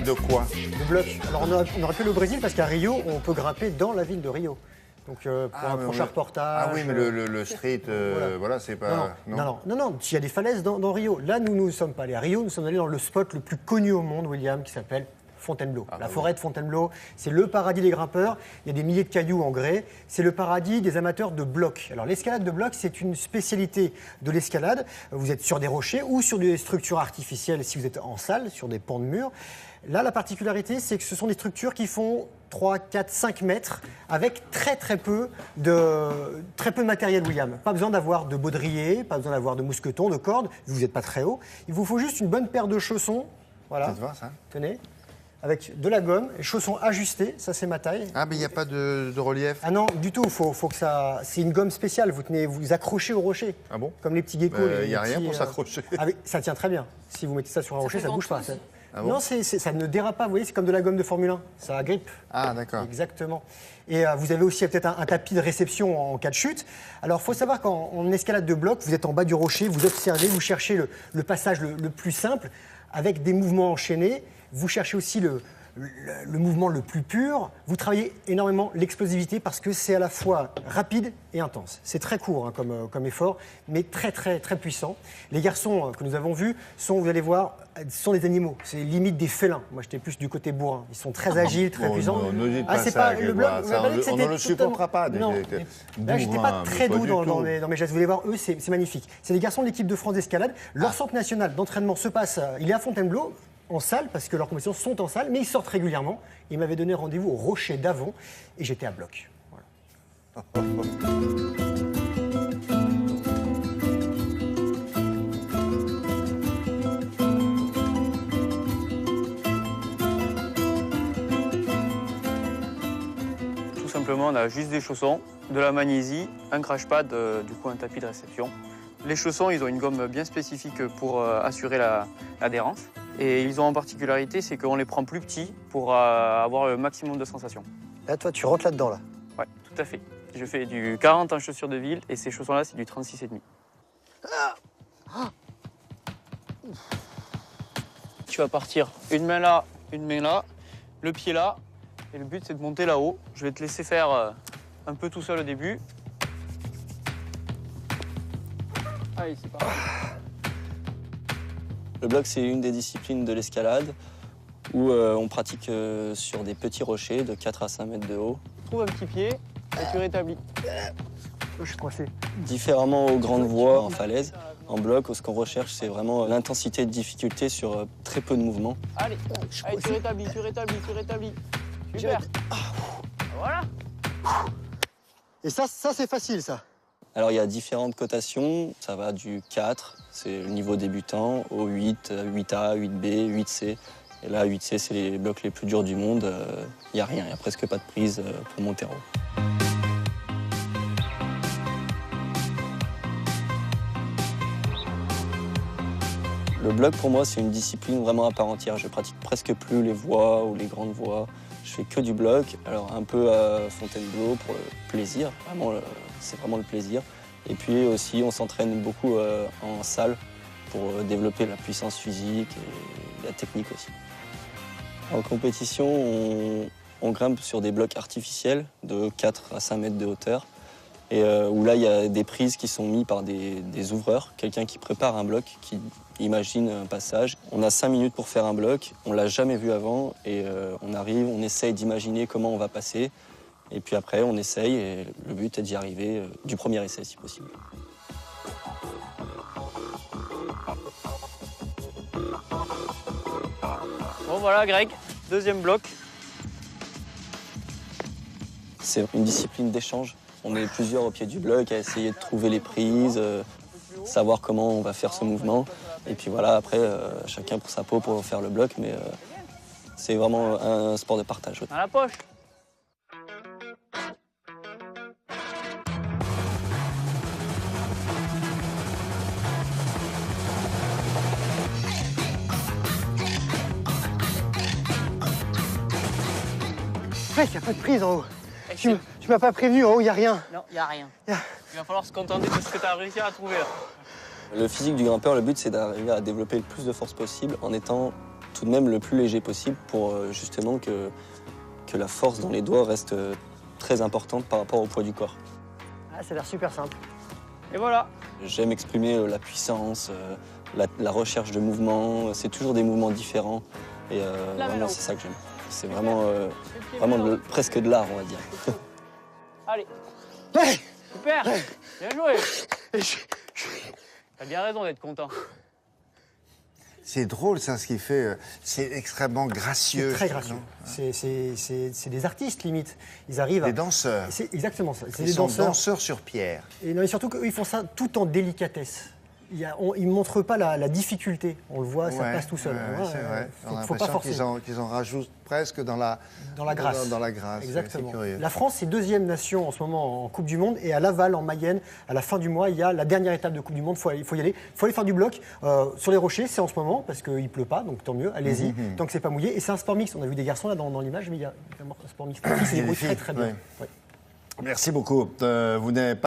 De quoi? De bloc. Alors on aurait pu le Brésil parce qu'à Rio, on peut grimper dans la ville de Rio. Donc pour un prochain reportage. Ah oui, mais le street, voilà, c'est pas. Non, il y a des falaises dans Rio. Là, nous ne sommes pas allés à Rio, nous sommes allés dans le spot le plus connu au monde, William, qui s'appelle Fontainebleau. La forêt de Fontainebleau, c'est le paradis des grimpeurs. Il y a des milliers de cailloux en grès. C'est le paradis des amateurs de blocs. Alors l'escalade de blocs, c'est une spécialité de l'escalade. Vous êtes sur des rochers ou sur des structures artificielles si vous êtes en salle, sur des pans de murs. Là, la particularité, c'est que ce sont des structures qui font 3, 4, 5 mètres avec très peu de matériel, William. Pas besoin d'avoir de baudrier, pas besoin d'avoir de mousquetons, de cordes. Vous n'êtes pas très haut. Il vous faut juste une bonne paire de chaussons. Voilà. Ça te va, ça? Tenez. Avec de la gomme, les chaussons ajustés, ça c'est ma taille. Ah, mais il n'y a pas de relief? Ah non, du tout, faut que ça... C'est une gomme spéciale, vous accrochez au rocher. Ah bon? Comme les petits geckos. Il n'y a rien pour s'accrocher. Ah, ça tient très bien. Si vous mettez ça sur un rocher, ça ne bouge pas. Ah bon? Non, ça ne dérape pas, vous voyez, c'est comme de la gomme de Formule 1, ça grippe. Ah d'accord. Exactement. Et vous avez aussi peut-être un tapis de réception en cas de chute. Alors il faut savoir qu'en escalade de bloc, vous êtes en bas du rocher, vous observez, vous cherchez le passage le plus simple, avec des mouvements enchaînés. Vous cherchez aussi le mouvement le plus pur. Vous travaillez énormément l'explosivité parce que c'est à la fois rapide et intense. C'est très court hein, comme effort, mais très puissant. Les garçons que nous avons vus sont, vous allez voir, sont des animaux. C'est limite des félins. Moi, j'étais plus du côté bourrin. Ils sont très agiles, très puissants. Ne dites pas ça, le bloc. on ne le supportera pas. Non, là, j'étais pas très doux dans mes gestes. Vous allez voir, eux, c'est magnifique. C'est des garçons de l'équipe de France d'escalade. Leur centre national d'entraînement se passe, il est à Fontainebleau, en salle, parce que leurs compétitions sont en salle, mais ils sortent régulièrement. Ils m'avaient donné rendez-vous au Rocher d'Avon et j'étais à bloc. Voilà. Tout simplement, on a juste des chaussons, de la magnésie, un crash pad, du coup un tapis de réception. Les chaussons, ils ont une gomme bien spécifique pour assurer l'adhérence. Et ils ont en particularité, c'est qu'on les prend plus petits pour avoir le maximum de sensations. Là, toi, tu rentres là-dedans, là. Ouais, tout à fait. Je fais du 40 en chaussures de ville et ces chaussons-là, c'est du 36,5. Tu vas partir une main là, le pied là. Et le but, c'est de monter là-haut. Je vais te laisser faire un peu tout seul au début. Allez, c'est parti. Le bloc, c'est une des disciplines de l'escalade où on pratique sur des petits rochers de 4 à 5 mètres de haut. Trouve un petit pied et tu rétablis. Je suis coincé. Différemment aux grandes voies en falaise, en bloc, ce qu'on recherche, c'est vraiment l'intensité de difficulté sur très peu de mouvements. Allez, tu rétablis. Super. Voilà. Et ça c'est facile, ça. Alors, il y a différentes cotations. Ça va du 4, c'est le niveau débutant, au 8, 8A, 8B, 8C. Et là, 8C, c'est les blocs les plus durs du monde. Il n'y a rien, il n'y a presque pas de prise pour monter en haut. Le bloc, pour moi, c'est une discipline vraiment à part entière. Je pratique presque plus les voies ou les grandes voies. Je fais que du bloc, alors un peu à Fontainebleau pour le plaisir, c'est vraiment le plaisir. Et puis aussi, on s'entraîne beaucoup en salle pour développer la puissance physique et la technique aussi. En compétition, on grimpe sur des blocs artificiels de 4 à 5 mètres de hauteur, et où là, il y a des prises qui sont mises par des ouvreurs, quelqu'un qui prépare un bloc, qui imagine un passage. On a 5 minutes pour faire un bloc, on ne l'a jamais vu avant, et on arrive, on essaye d'imaginer comment on va passer, et puis après, on essaye, et le but est d'y arriver du premier essai, si possible. Bon voilà, Greg, deuxième bloc. C'est une discipline d'échange. On est plusieurs au pied du bloc à essayer de trouver les prises, savoir comment on va faire ce mouvement. Et puis voilà, après, chacun pour sa peau pour faire le bloc, mais c'est vraiment un sport de partage. Dans la poche. Ouais, il n'y a pas de prise en haut. Tu m'as pas prévenu, en haut, il n'y a rien. Non, il n'y a rien. Il va falloir se contenter de ce que tu as réussi à trouver là. Le physique du grimpeur, le but, c'est d'arriver à développer le plus de force possible en étant tout de même le plus léger possible pour justement que la force dans les doigts reste très importante par rapport au poids du corps. Ah, ça a l'air super simple. Et voilà. J'aime exprimer la puissance, la recherche de mouvements. C'est toujours des mouvements différents. Et vraiment, c'est ça que j'aime. C'est vraiment, presque de l'art, on va dire. Allez. Super. Bien joué. T'as bien raison d'être content. C'est drôle, ça, ce qu'il fait. C'est extrêmement gracieux. C'est très gracieux. C'est des artistes, limite. Ils arrivent à... Des danseurs. C'est exactement ça. C'est Ils des sont danseurs. danseurs sur pierre. Et, non, et surtout qu'ils font ça tout en délicatesse. Ils ne montrent pas la difficulté. On le voit, ça Ouais, passe tout seul. ouais, c'est vrai. On a Faut pas forcer. l'impression qu'ils en rajoutent presque dans la grâce. Dans la grâce. Exactement. C'est curieux. La France, c'est deuxième nation en ce moment en Coupe du Monde. Et à Laval, en Mayenne, à la fin du mois, il y a la dernière étape de Coupe du Monde. Il faut y aller. Il faut aller faire du bloc. Sur les rochers, c'est en ce moment, parce qu'il ne pleut pas, donc tant mieux. Allez-y, tant que c'est pas mouillé. Et c'est un sport mix. On a vu des garçons là dans l'image, mais il y a un sport mix. C'est des bruits très, très bien. Ouais. Ouais. Merci beaucoup. Vous n'avez pas